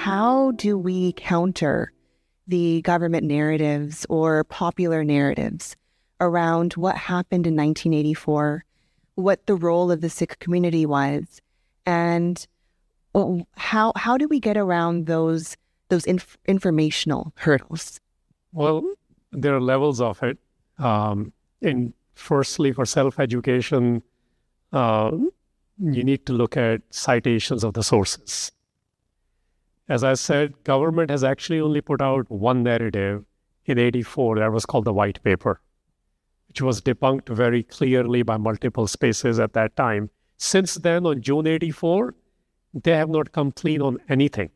how do we counter the government narratives or popular narratives around what happened in 1984, what the role of the Sikh community was, and how do we get around those informational hurdles? Well, there are levels of it. Firstly, for self-education, you need to look at citations of the sources. As I said, government has actually only put out one narrative in 84 that was called the White Paper, which was debunked very clearly by multiple spaces at that time. Since then, on June 84, they have not come clean on anything.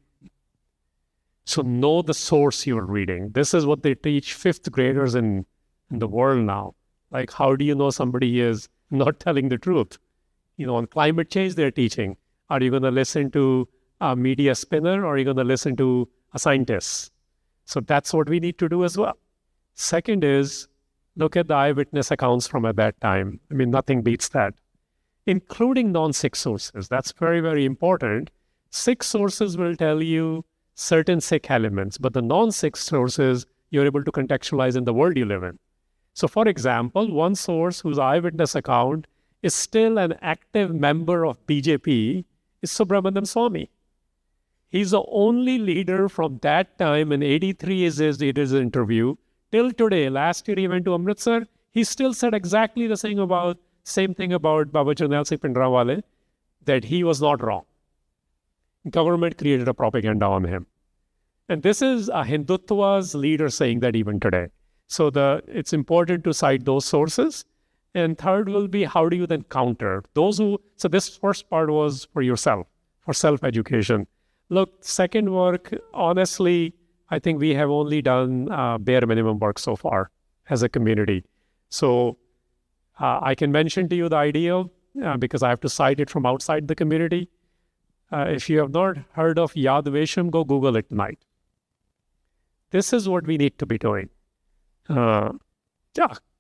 So know the source you're reading. This is what they teach fifth graders in the world now. Like, how do you know somebody is not telling the truth? On climate change, they're teaching. Are you going to listen to a media spinner, or are you going to listen to a scientist? So that's what we need to do as well. Second is, look at the eyewitness accounts from at that time. Nothing beats that. Including non-Sikh sources. That's very, very important. Sikh sources will tell you certain Sikh elements, but the non-Sikh sources, you're able to contextualize in the world you live in. So for example, one source whose eyewitness account is still an active member of BJP is Subramaniam Swamy. He's the only leader from that time. In 83 is his interview. Till today, last year he went to Amritsar, he still said exactly the same thing about Baba Jarnail Singh Bhindranwale, that he was not wrong. Government created a propaganda on him. And this is a Hindutva's leader saying that even today. So it's important to cite those sources. And third will be, how do you then counter so this first part was for yourself, for self-education. Look, second work, honestly, I think we have only done bare minimum work so far as a community. So I can mention to you the idea because I have to cite it from outside the community. If you have not heard of Yad Vesham, go Google it tonight. This is what we need to be doing.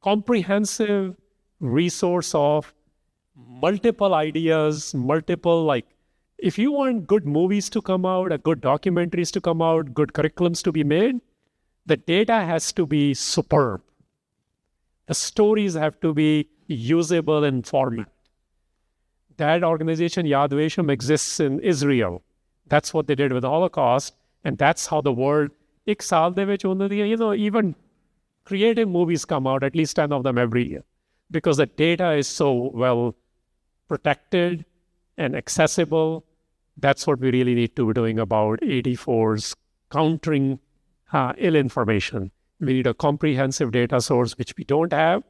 Comprehensive resource of multiple ideas, if you want good movies to come out, good documentaries to come out, good curriculums to be made, the data has to be superb. The stories have to be usable in format. That organization, Yad Vesham, exists in Israel. That's what they did with the Holocaust, and that's how the world, ek saal de vich even creative movies come out, at least 10 of them every year, because the data is so well protected and accessible. That's what we really need to be doing about 84's countering ill information. We need a comprehensive data source, which we don't have.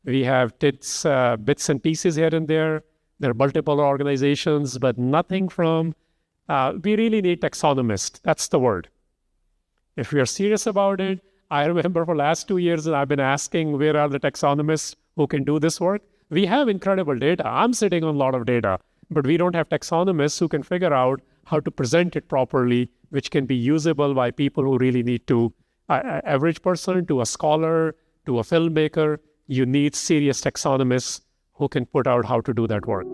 We have bits and pieces here and there. There are multiple organizations, but nothing from, we really need taxonomists. That's the word. If we are serious about it, I remember for the last 2 years that I've been asking, where are the taxonomists who can do this work? We have incredible data. I'm sitting on a lot of data, but we don't have taxonomists who can figure out how to present it properly, which can be usable by people who really need to, average person, to a scholar, to a filmmaker. You need serious taxonomists who can put out how to do that work.